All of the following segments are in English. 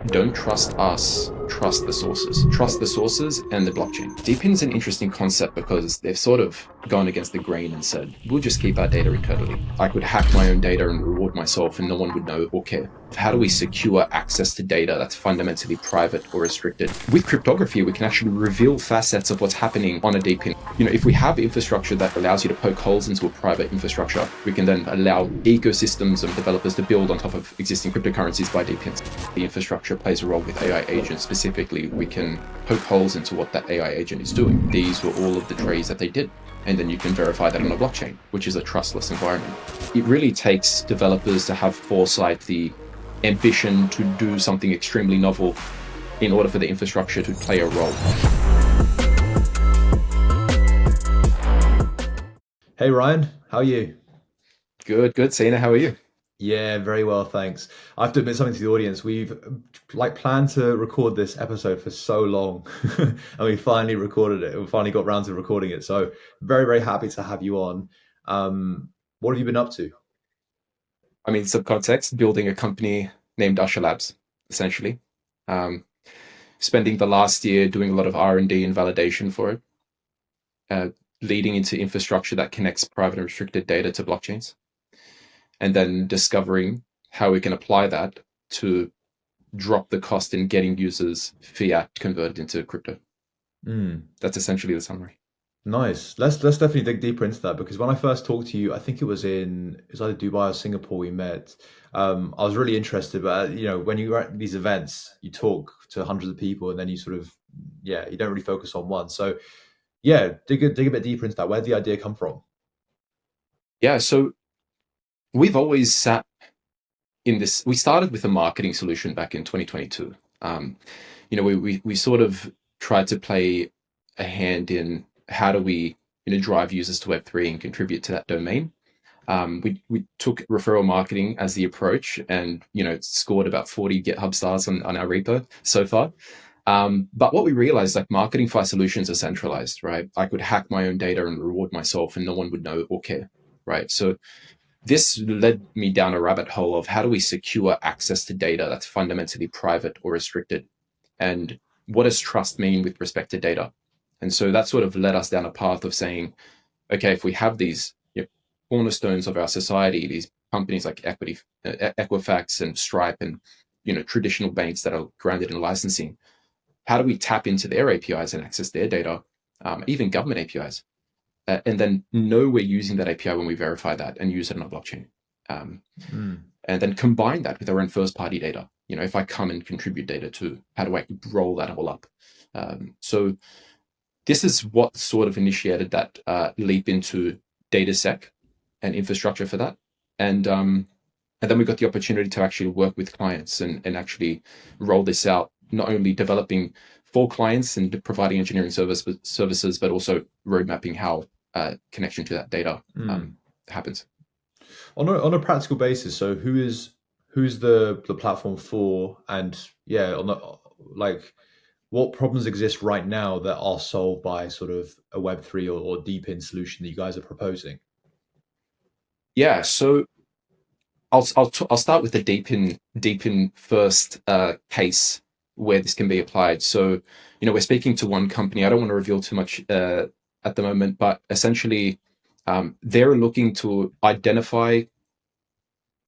don't trust us, trust the sources. Trust the sources and the blockchain. DePIN is an interesting concept because they've sort of gone against the grain and said, we'll just keep our data internally. I could hack my own data and reward myself and no one would know or care. How do we secure access to data that's fundamentally private or restricted? With cryptography, we can actually reveal facets of what's happening on a DePIN. If we have infrastructure that allows you to poke holes into a private infrastructure, we can then allow ecosystems and developers to build on top of existing cryptocurrencies by DePINs. The infrastructure plays a role with AI agents. Specifically, we can poke holes into what that AI agent is doing. These were all of the trades that they did. And then you can verify that on a blockchain, which is a trustless environment. It really takes developers to have foresight, the ambition to do something extremely novel in order for the infrastructure to play a role. Hey Ryan, how are you? Good. Sina, how are you? Yeah, very well, thanks. I have to admit something to the audience. We've planned to record this episode for so long, and we finally recorded it. We finally got round to recording it. So very, very happy to have you on. What have you been up to? Subcontext, building a company named Usher Labs, essentially. Um, Spending the last year doing a lot of R&D and validation for it, uh, leading into infrastructure that connects private and restricted data to blockchains, and then discovering how we can apply that to drop the cost in getting users fiat converted into crypto. Mm, That's essentially the summary. nice. Let's definitely dig deeper into that because when I first talked to you, I think it was either Dubai or Singapore we met. I was really interested, but when you're at these events, you talk to hundreds of people, and then you sort of, yeah, you don't really focus on one. So yeah, dig a bit deeper into that. Where did the idea come from? Yeah, so we've always sat in this. We started with a marketing solution back in 2022. We sort of tried to play a hand in how do we drive users to Web3 and contribute to that domain. We took referral marketing as the approach, and scored about 40 GitHub stars on our repo so far. But what we realized, like, marketing for our solutions are centralized, right? I could hack my own data and reward myself and no one would know or care, right? So this led me down a rabbit hole of how do we secure access to data that's fundamentally private or restricted? And what does trust mean with respect to data? And so that sort of led us down a path of saying, okay, if we have these cornerstones of our society, these companies like Equifax and Stripe and traditional banks that are grounded in licensing, how do we tap into their APIs and access their data, even government APIs, and then know we're using that API when we verify that and use it on a blockchain, um, Mm. and then combine that with our own first-party data. If I come and contribute data too, how do I roll that all up? So this is what sort of initiated that leap into DataSec and infrastructure for that. And then we got the opportunity to actually work with clients and actually roll this out, not only developing for clients and providing engineering services, but also road mapping how connection to that data Mm. happens. On a practical basis, so who's the platform for, and yeah, on the, like what problems exist right now that are solved by sort of a Web3 or DePIN solution that you guys are proposing? Yeah, so I'll start with the deep in first case where this can be applied. So we're speaking to one company. I don't want to reveal too much at the moment, but essentially they're looking to identify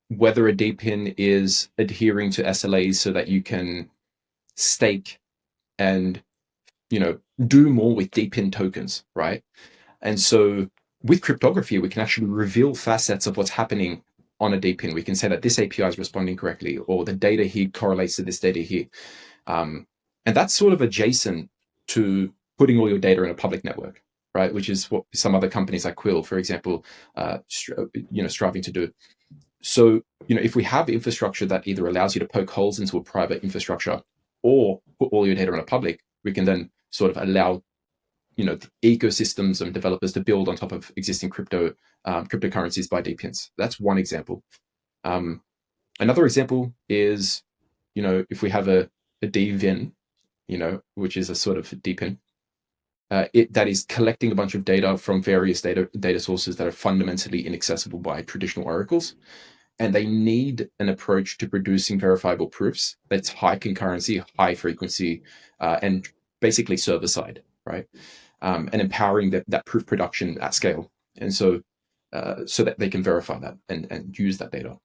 whether a DePIN is adhering to SLAs so that you can stake and do more with DePIN tokens, right? And so with cryptography, we can actually reveal facets of what's happening on a DePIN. We can say that this API is responding correctly, or the data here correlates to this data here. And that's sort of adjacent to putting all your data in a public network, right? Which is what some other companies like Quill, for example, striving to do. So, if we have infrastructure that either allows you to poke holes into a private infrastructure or put all your data in a public, we can then sort of allow the ecosystems and developers to build on top of existing cryptocurrencies by DePINs. That's one example. Another example is, if we have a DVIN, which is a sort of DePIN, that is collecting a bunch of data from various data sources that are fundamentally inaccessible by traditional oracles. and they need an approach to producing verifiable proofs that's high concurrency, high frequency, and basically server side, right? And empowering that proof production at scale, and so that they can verify that and use that data.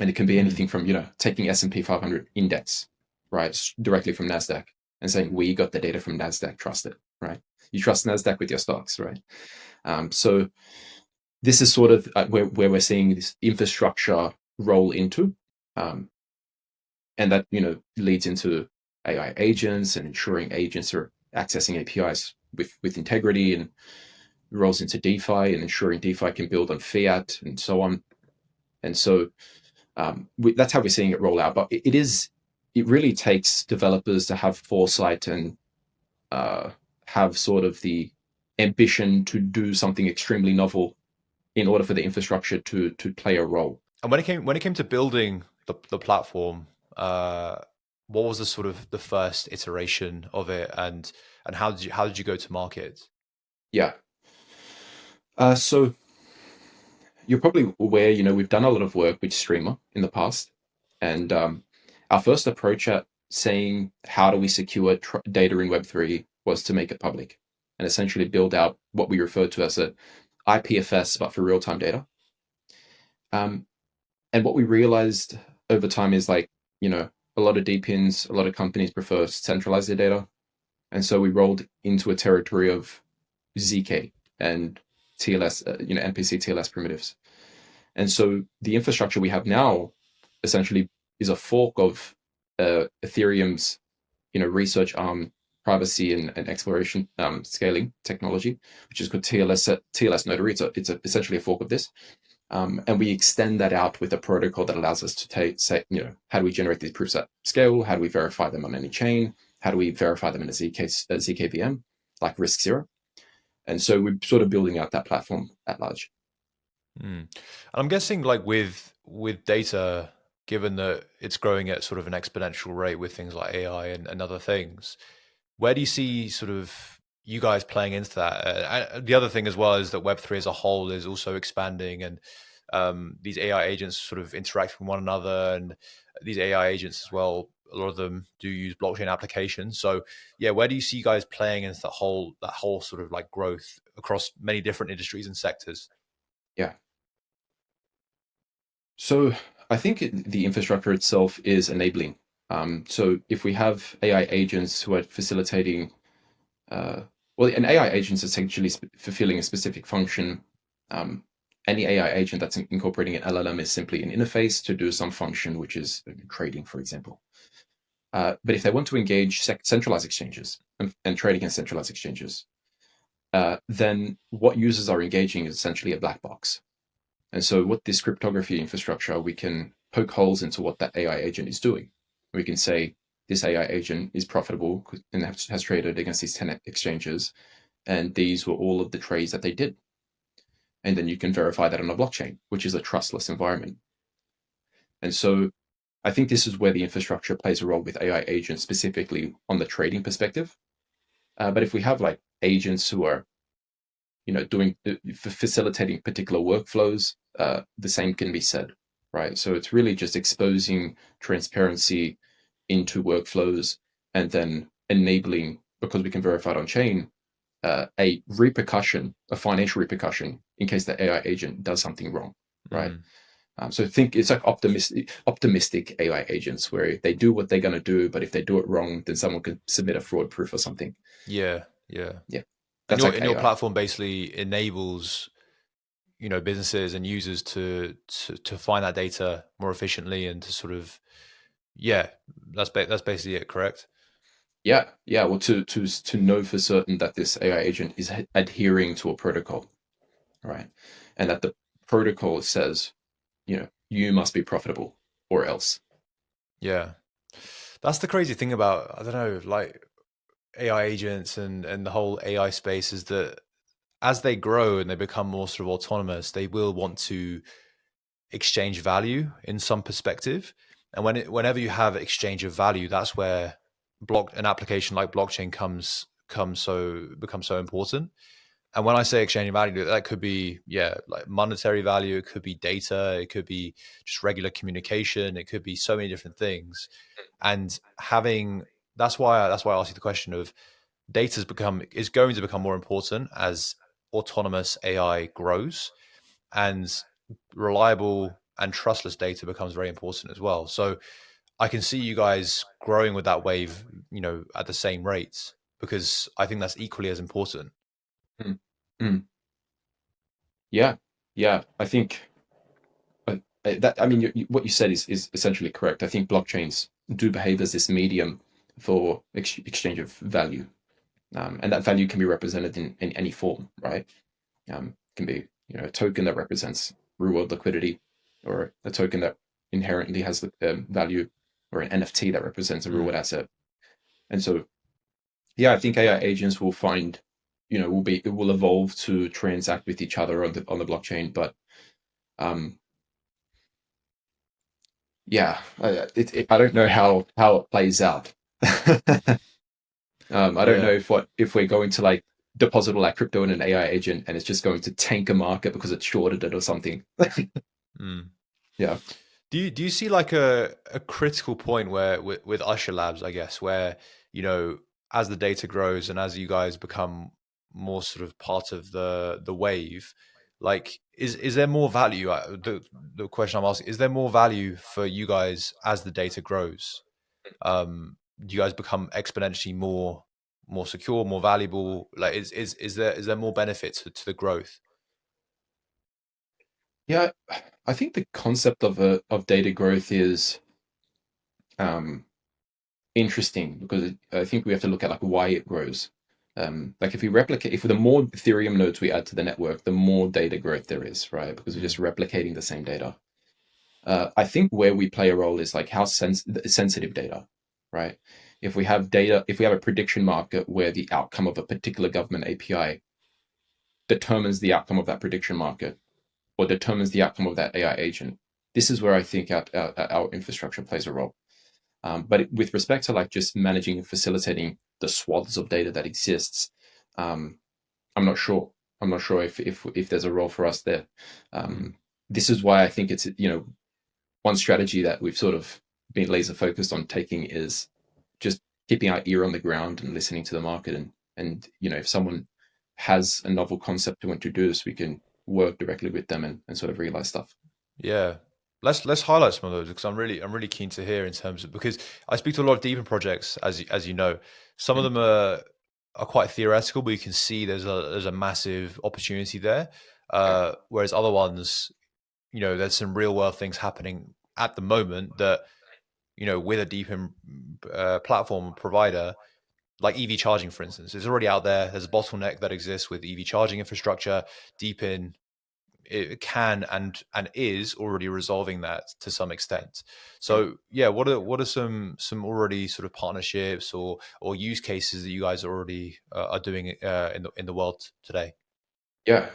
And it can be anything from taking S&P 500 index, right, directly from Nasdaq, and saying we got the data from Nasdaq, trust it, right? You trust Nasdaq with your stocks, right? So this is sort of where we're seeing this infrastructure roll into, and that leads into AI agents and ensuring agents are accessing APIs with integrity, and rolls into DeFi and ensuring DeFi can build on fiat and so on. And so that's how we're seeing it roll out. But it really takes developers to have foresight and have sort of the ambition to do something extremely novel in order for the infrastructure to play a role. And when it came to building the platform, what was the sort of the first iteration of it, and how did you go to market? Yeah. So you're probably aware, we've done a lot of work with Streamer in the past, and our first approach at saying how do we secure data in Web3 was to make it public and essentially build out what we refer to as a IPFS, but for real-time data. And what we realized over time is a lot of DePINs, a lot of companies prefer to centralize their data. And so we rolled into a territory of ZK and TLS, MPC TLS primitives. And so the infrastructure we have now essentially is a fork of Ethereum's, research arm, privacy and exploration scaling technology, which is called TLS Notary. It's essentially a fork of this. And we extend that out with a protocol that allows us to say, how do we generate these proofs at scale? How do we verify them on any chain? How do we verify them in a ZKVM, like risk zero? And so we're sort of building out that platform at large. And I'm guessing with data, given that it's growing at sort of an exponential rate with things like AI and other things, where do you see sort of you guys playing into that? The other thing as well is that Web3 as a whole is also expanding, and these AI agents sort of interact with one another, and these AI agents as well, a lot of them do use blockchain applications. So yeah, where do you see you guys playing into that whole sort of growth across many different industries and sectors? Yeah. So I think the infrastructure itself is enabling. So if we have AI agents who are facilitating, an AI agent is essentially fulfilling a specific function. Any AI agent that's incorporating an LLM is simply an interface to do some function, which is trading, for example. But if they want to engage centralized exchanges and trading in centralized exchanges, then what users are engaging is essentially a black box. And so with this cryptography infrastructure, we can poke holes into what that AI agent is doing. We can say this AI agent is profitable and has traded against these 10 exchanges, and these were all of the trades that they did. And then you can verify that on a blockchain, which is a trustless environment. And so I think this is where the infrastructure plays a role with AI agents, specifically on the trading perspective. But if we have agents who are doing facilitating particular workflows, the same can be said, right? So it's really just exposing transparency into workflows and then enabling, because we can verify it on chain, a financial repercussion in case the AI agent does something wrong, right? So think it's optimistic AI agents where they do what they're going to do, but if they do it wrong, then someone could submit a fraud proof or something. Yeah. That's and your platform basically enables businesses and users to find that data more efficiently and to sort of that's basically it, correct? Yeah. Well, to know for certain that this AI agent is adhering to a protocol, right, and that the protocol says, you must be profitable or else. Yeah, that's the crazy thing about, I don't know, AI agents and the whole AI space, is that as they grow and they become more sort of autonomous, they will want to exchange value in some perspective. And whenever you have exchange of value, that's where an application like blockchain becomes so important. And when I say exchanging value, that could be, yeah, like monetary value, it could be data, it could be just regular communication, it could be so many different things. And having that's why I asked you the question of is going to become more important as autonomous AI grows, and reliable and trustless data becomes very important as well. So I can see you guys growing with that wave, at the same rates, because I think that's equally as important. Mm. Mm. Yeah, yeah. I think that I mean what you said is essentially correct. I think blockchains do behave as this medium for exchange of value, and that value can be represented in any form, right? Can be a token that represents real world liquidity, or a token that inherently has the value, or an NFT that represents a real world Mm. asset. And so, yeah, I think AI agents will find, it will evolve to transact with each other on the blockchain, but um, yeah, I don't know how it plays out. I don't know Yeah. if we're going to like deposit all our crypto in an AI agent and it's just going to tank a market because it shorted it or something. Mm. Yeah. Do you see like a critical point where with Usher Labs, I guess, where as the data grows and as you guys become more sort of part of the wave, like is there more value? The question I'm asking, is there more value for you guys as the data grows? Do you guys become exponentially more secure, more valuable? Like is there more benefit to the growth? Yeah, I think the concept of data growth is um, interesting because I think we have to look at like why it grows. Like if the more Ethereum nodes we add to the network, the more data growth there is, right? Because we're just Mm. replicating the same data. I think where we play a role is like how sensitive data, right? If we have a prediction market where the outcome of a particular government API determines the outcome of that prediction market, or determines the outcome of that AI agent, this is where I think our infrastructure plays a role. But with respect to like just managing and facilitating the swaths of data that exists, um, I'm not sure. I'm not sure if there's a role for us there. Mm. This is why I think it's one strategy that we've sort of been laser focused on taking is just keeping our ear on the ground and listening to the market, and if someone has a novel concept to introduce, we can work directly with them and sort of realize stuff. Yeah. Let's highlight some of those because I'm really keen to hear in terms of, because I speak to a lot of deeper projects, as you know. Some of Mm. them are quite theoretical, but you can see there's a massive opportunity there. Yeah. Whereas other ones, there's some real world things happening at the moment that, with a deeper platform provider, like EV charging, for instance, is already out there. There's a bottleneck that exists with EV charging infrastructure. DePIN it can and is already resolving that to some extent. Mm. So yeah, what are some already sort of partnerships or use cases that you guys already are doing in the world today? Yeah.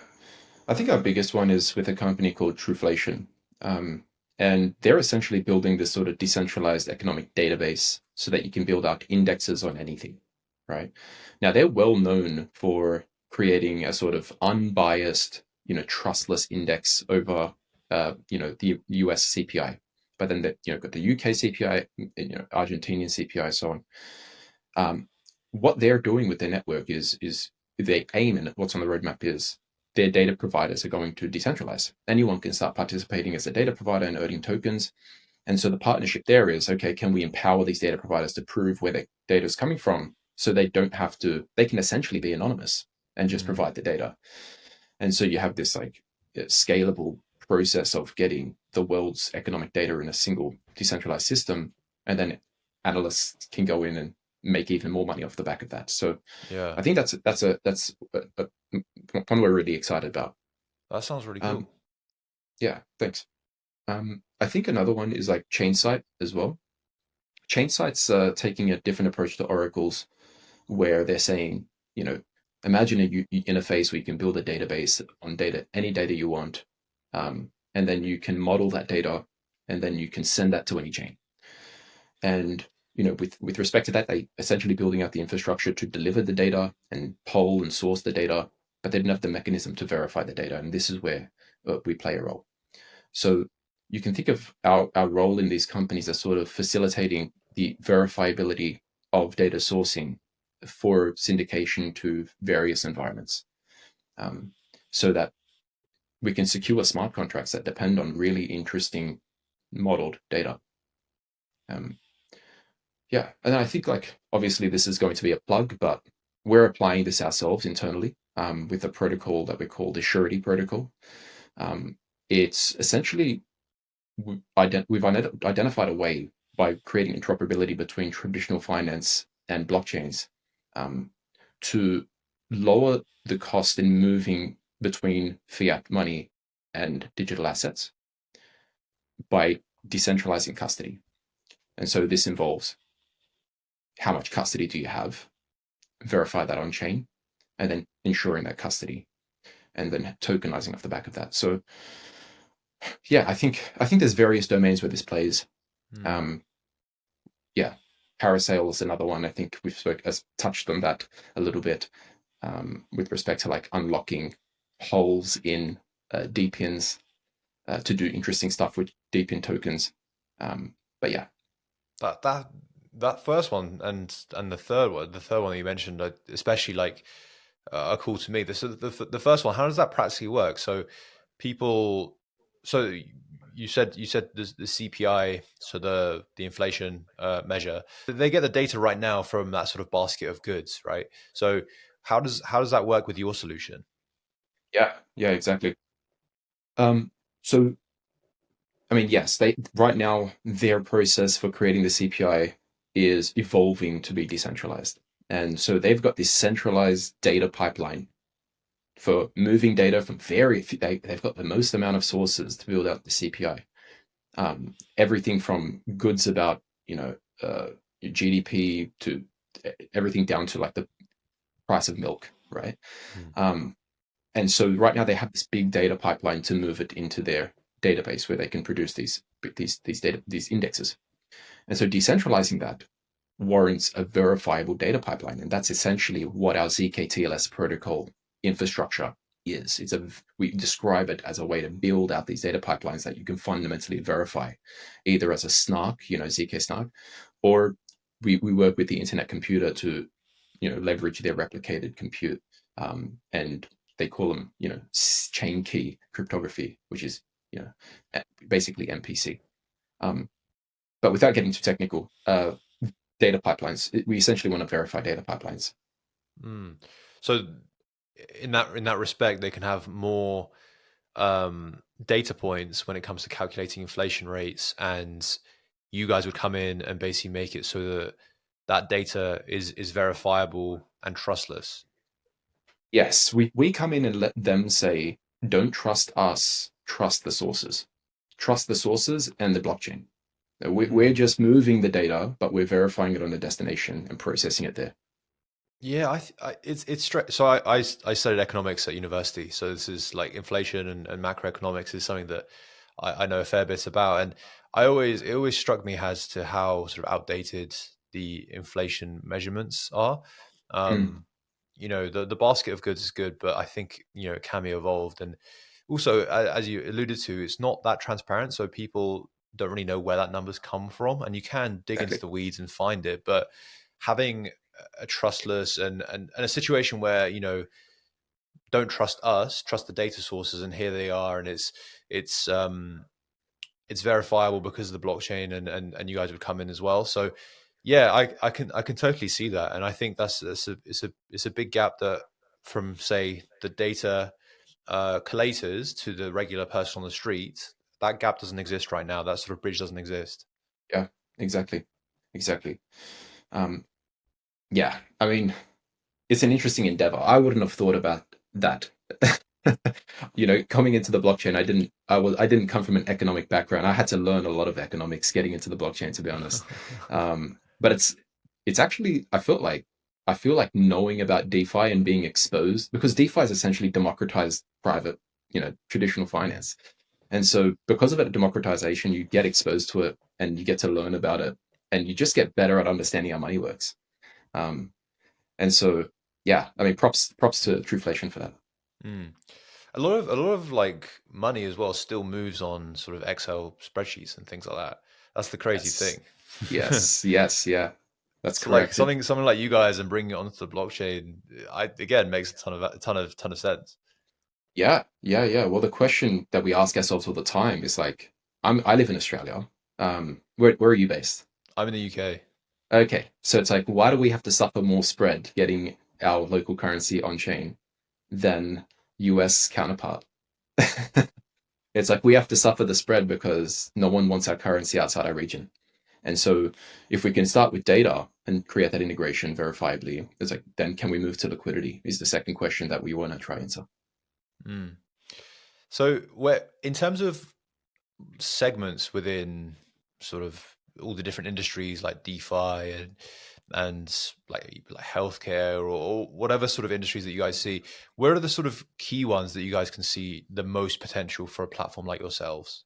I think our biggest one is with a company called Truflation. Um, and they're essentially building this sort of decentralized economic database so that you can build out indexes on anything, right? Now, they're well known for creating a sort of unbiased, trustless index over, the US CPI. But then, got the UK CPI, Argentinian CPI, so on. What they're doing with their network is they aim, and what's on the roadmap is their data providers are going to decentralize. Anyone can start participating as a data provider and earning tokens. And so the partnership there is, okay, can we empower these data providers to prove where their data is coming from so they don't have to, they can essentially be anonymous and just Mm. provide the data. And so you have this like scalable process of getting the world's economic data in a single decentralized system. And then analysts can go in and make even more money off the back of that. So Yeah, I think that's one we're really excited about. that sounds really cool. Um, yeah, thanks. I think another one is like Chainsite as well. Chainsite's taking a different approach to oracles, where they're saying, you know, imagine a interface where you can build a database on data, any data you want, and then you can model that data, and then you can send that to any chain. And with respect to that, they essentially building out the infrastructure to deliver the data and poll and source the data. but they didn't have the mechanism to verify the data. And this is where we play a role. So you can think of our role in these companies as sort of facilitating the verifiability of data sourcing for syndication to various environments, so that we can secure smart contracts that depend on really interesting modeled data. Yeah, and I think, like, obviously this is going to be a plug, but we're applying this ourselves internally with a protocol that we call the surety protocol. It's essentially, we've identified a way by creating interoperability between traditional finance and blockchains to lower the cost in moving between fiat money and digital assets by decentralizing custody. And so this involves how much custody do you have, verify that on chain, and then ensuring that custody, and then tokenizing off the back of that. So yeah, I think there's various domains where this plays. Yeah, parasail is another one. I think we've touched on that a little bit with respect to like unlocking holes in DePINs to do interesting stuff with DePIN tokens. But yeah, that first one and the third one that you mentioned, especially like are cool to me. The first one, how does that practically work? So people, so you said the CPI, so the inflation measure, they get the data right now from that sort of basket of goods, right? So how does that work with your solution? Yeah, exactly. So I mean, yes, right now their process for creating the CPI is evolving to be decentralized. And so they've got this centralized data pipeline for moving data from they've got the most amount of sources to build out the CPI. Everything from goods about, GDP to everything down to like the price of milk, right? And so right now they have this big data pipeline to move it into their database where they can produce these indexes. And so decentralizing that warrants a verifiable data pipeline, and that's essentially what our zk-TLS protocol infrastructure is. We describe it as a way to build out these data pipelines that you can fundamentally verify, either as a snark, zk snark, or we work with the internet computer to leverage their replicated compute, and they call them chain key cryptography, which is basically MPC. But without getting too technical, data pipelines, we essentially want to verify data pipelines. So in that respect, they can have more data points when it comes to calculating inflation rates, and you guys would come in and basically make it so that that data is verifiable and trustless. Yes, we come in and let them say, don't trust us, trust the sources. Trust the sources and the blockchain. We're just moving the data, but we're verifying it on the destination and processing it there. Yeah, so I studied economics at university, so this is like inflation and macroeconomics is something that I know a fair bit about, and it always struck me as to how sort of outdated the inflation measurements are. The basket of goods is good, but I think it can be evolved, and also as you alluded to, it's not that transparent, so people don't really know where that number's come from, and you can dig into the weeds and find it, but having a trustless and a situation where don't trust us, trust the data sources, and here they are, and it's verifiable because of the blockchain, and you guys would come in as well. So yeah, I can totally see that, and I think it's a big gap that from say the data collators to the regular person on the street, that gap doesn't exist right now. That sort of bridge doesn't exist. Yeah, exactly. Yeah, I mean, it's an interesting endeavor. I wouldn't have thought about that. Coming into the blockchain, I didn't come from an economic background. I had to learn a lot of economics getting into the blockchain, to be honest. But it's actually, I feel like knowing about DeFi and being exposed, because DeFi is essentially democratized private, traditional finance. And so because of that democratization, you get exposed to it and you get to learn about it, and you just get better at understanding how money works. And so, yeah, I mean, props to Truflation for that. Mm. A lot of like money as well still moves on sort of Excel spreadsheets and things like that. That's the crazy Yes, thing. yes, yes, yeah, that's So like correct. something like you guys and bringing it onto the blockchain, I again makes a ton of sense. Yeah, yeah, yeah. Well, the question that we ask ourselves all the time is like, I live in Australia. Where are you based? I'm in the UK. Okay, so it's like, why do we have to suffer more spread getting our local currency on chain than US counterpart? It's like we have to suffer the spread because no one wants our currency outside our region. And so if we can start with data and create that integration verifiably, it's like, then can we move to liquidity? Is the second question that we want to try and answer. Mm. So where in terms of segments within sort of all the different industries like DeFi and like healthcare or whatever sort of industries that you guys see, where are the sort of key ones that you guys can see the most potential for a platform like yourselves?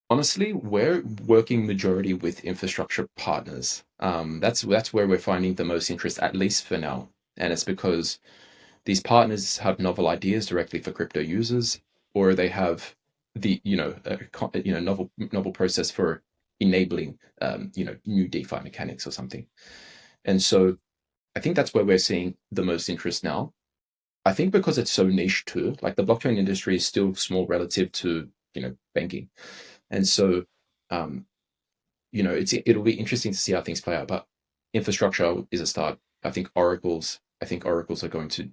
Honestly, we're working majority with infrastructure partners. That's where we're finding the most interest, at least for now. And it's because these partners have novel ideas directly for crypto users, or they have the novel process for enabling new DeFi mechanics or something. And so I think that's where we're seeing the most interest now. I think because it's so niche too, like the blockchain industry is still small relative to banking, and so um, it'll be interesting to see how things play out. But infrastructure is a start. I think oracles are going to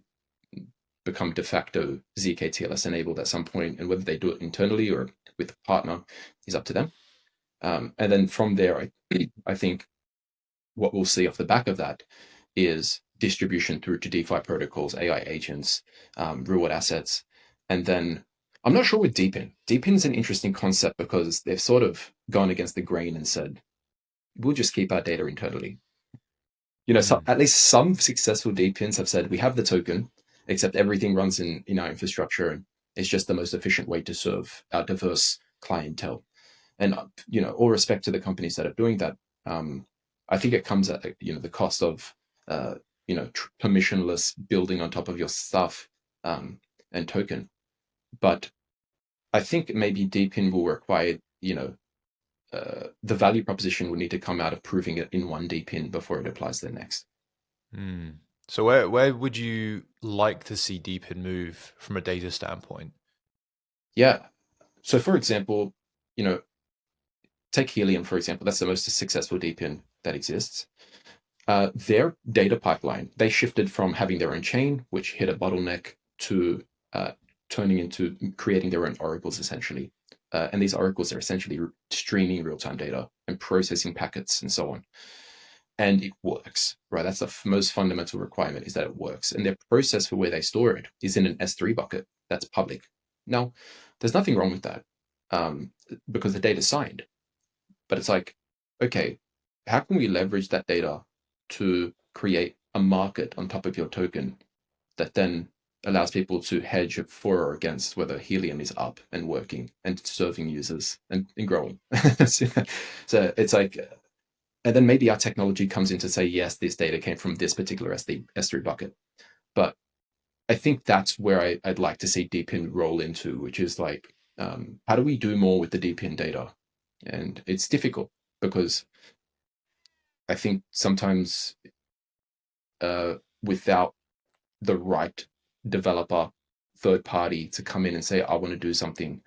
become de facto zk-TLS enabled at some point, and whether they do it internally or with a partner is up to them. And then from there, I think what we'll see off the back of that is distribution through to DeFi protocols, AI agents, reward assets, and then I'm not sure with DePIN. DePIN is an interesting concept because they've sort of gone against the grain and said we'll just keep our data internally. So Mm, at least some successful DePINs have said we have the token, except everything runs in our infrastructure, and it's just the most efficient way to serve our diverse clientele. And all respect to the companies that are doing that. I think it comes at the cost of permissionless building on top of your stuff, and token. But I think maybe DePIN will require the value proposition will need to come out of proving it in one DePIN before it applies to the next. mm. So where would you like to see DePIN move from a data standpoint? Yeah. So for example, you know, take Helium for example. That's the most successful DePIN that exists. Their data pipeline, they shifted from having their own chain, which hit a bottleneck, to turning into creating their own oracles essentially. And these oracles are essentially streaming real-time data and processing packets and so on. And it works, right? That's the most fundamental requirement, is that it works. And their process for where they store it is in an S3 bucket that's public. Now, there's nothing wrong with that, because the data's signed. But it's like, okay, how can we leverage that data to create a market on top of your token that then allows people to hedge for or against whether Helium is up and working and serving users and growing? So it's like, and then maybe our technology comes in to say, yes, this data came from this particular S3 bucket. But I think that's where I'd like to see DePIN roll into, which is like, how do we do more with the DePIN data? And it's difficult because I think sometimes without the right developer, third party to come in and say, I want to do something,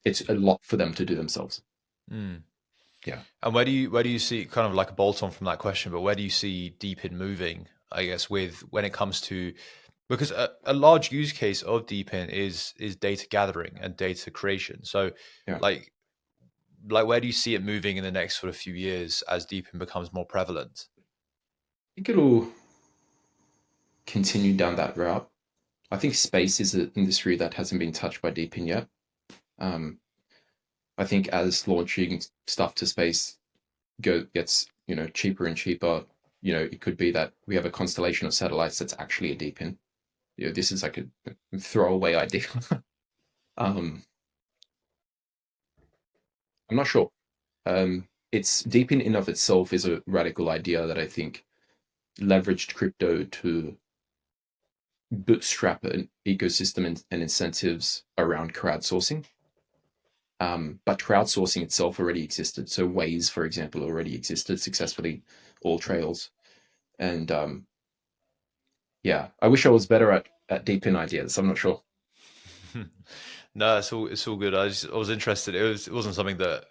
it's a lot for them to do themselves. Mm. Yeah. And where do you see, kind of like a bolt on from that question, but where do you see DePIN moving, I guess, with when it comes to, because a large use case of DePIN is data gathering and data creation. So Yeah. like where do you see it moving in the next sort of few years as DePIN becomes more prevalent? I think it'll continue down that route. I think space is an industry that hasn't been touched by DePIN yet. Um, I think as launching stuff to space gets cheaper and cheaper, it could be that we have a constellation of satellites that's actually a DePIN. This is like a throwaway idea. um, I'm not sure. It's DePIN in of itself is a radical idea that I think leveraged crypto to bootstrap an ecosystem and incentives around crowdsourcing. But crowdsourcing itself already existed. So Waze, for example, already existed successfully, all trails. And yeah, I wish I was better at DePIN ideas. I'm not sure. No, it's all good. I was interested. It wasn't something that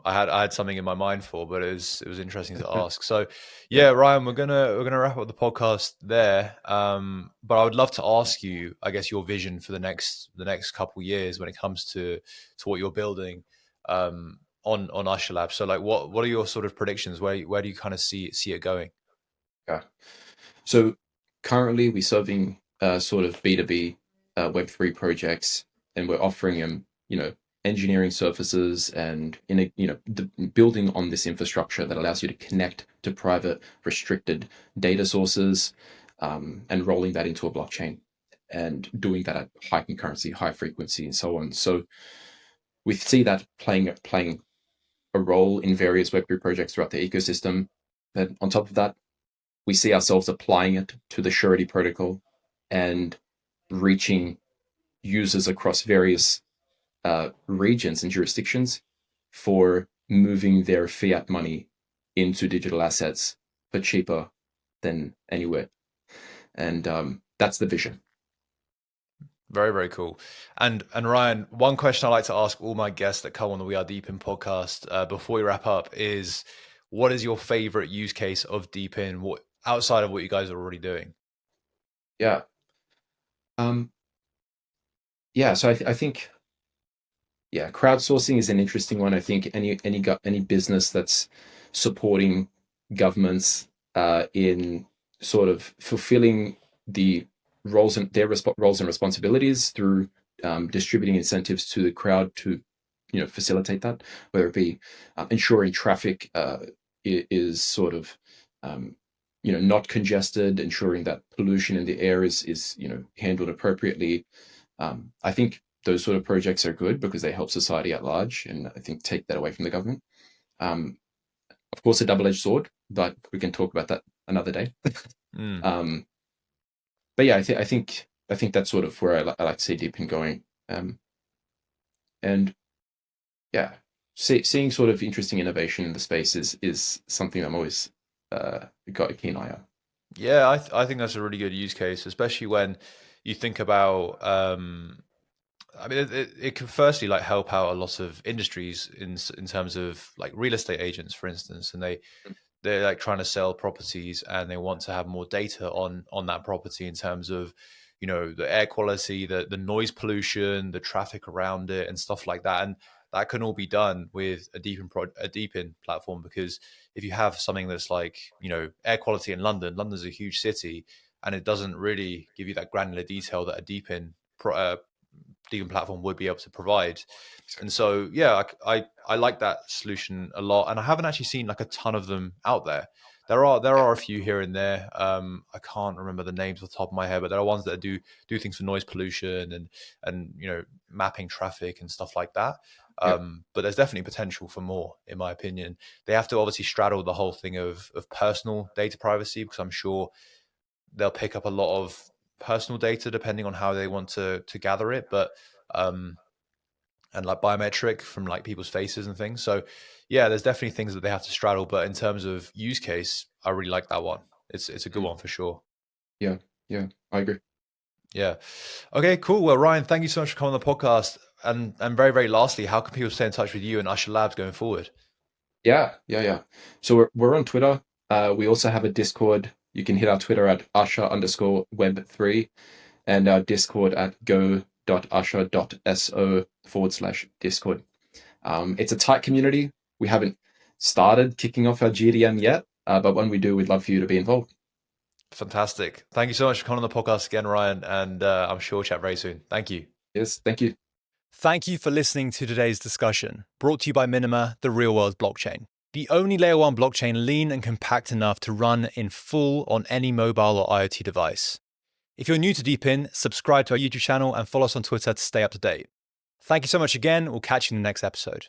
I had something in my mind for, but it was interesting to ask. So yeah, Ryan, we're gonna wrap up the podcast there. But I would love to ask you, I guess, your vision for the next couple of years when it comes to what you're building on Usher Labs. So like, what are your sort of predictions? Where do you kind of see it going? Yeah. So currently we're serving sort of B2B Web3 projects, and we're offering them, engineering services and building on this infrastructure that allows you to connect to private restricted data sources, and rolling that into a blockchain and doing that at high concurrency, high frequency, and so on. So we see that playing a role in various Web3 projects throughout the ecosystem. But on top of that, we see ourselves applying it to the surety protocol and reaching users across various regions and jurisdictions for moving their fiat money into digital assets for cheaper than anywhere. And that's the vision. Very, very cool. And Ryan, one question I like to ask all my guests that come on the We Are DePIN podcast before we wrap up is, what is your favorite use case of DePIN? What outside of what you guys are already doing? Yeah. So I think, crowdsourcing is an interesting one. I think any business that's supporting governments in sort of fulfilling the roles and their roles and responsibilities through distributing incentives to the crowd to facilitate that, whether it be ensuring traffic is sort of not congested, ensuring that pollution in the air is handled appropriately. I think those sort of projects are good because they help society at large, and I think take that away from the government. Of course, a double-edged sword, but we can talk about that another day. But yeah, I think that's sort of where I like to see DePIN going. And yeah, seeing sort of interesting innovation in the space is something I'm always got a keen eye on. Yeah, I think that's a really good use case, especially when you think about. I mean, it can firstly like help out a lot of industries in terms of like real estate agents, for instance, and they're like trying to sell properties and they want to have more data on that property in terms of the air quality, the noise pollution, the traffic around it, and stuff like that. And that can all be done with a DePIN platform, because if you have something that's like air quality in London's a huge city, and it doesn't really give you that granular detail that a DePIN platform would be able to provide. And so yeah, I like that solution a lot, and I haven't actually seen like a ton of them out there. There are a few here and there. I can't remember the names off the top of my head, but there are ones that do things for noise pollution and mapping traffic and stuff like that. But there's definitely potential for more, in my opinion. They have to obviously straddle the whole thing of personal data privacy, because I'm sure they'll pick up a lot of personal data depending on how they want to gather it, but and like biometric from like people's faces and things. So yeah, there's definitely things that they have to straddle, but in terms of use case, I really like that one. It's a good one for sure. Yeah, I agree. Yeah. Okay, cool. Well, Ryan, thank you so much for coming on the podcast. And very, very lastly, how can people stay in touch with you and Usher Labs going forward? Yeah. So we're on Twitter. We also have a Discord. You can hit our Twitter at Usher_Web3 and our Discord at go.usher.so/Discord. It's a tight community. We haven't started kicking off our GDM yet, but when we do, we'd love for you to be involved. Fantastic. Thank you so much for coming on the podcast again, Ryan, and I'm sure we'll chat very soon. Thank you. Yes, thank you. Thank you for listening to today's discussion, brought to you by Minima, the real-world blockchain. The only layer 1 blockchain lean and compact enough to run in full on any mobile or IoT device. If you're new to DePIN, subscribe to our YouTube channel and follow us on Twitter to stay up to date. Thank you so much again. We'll catch you in the next episode.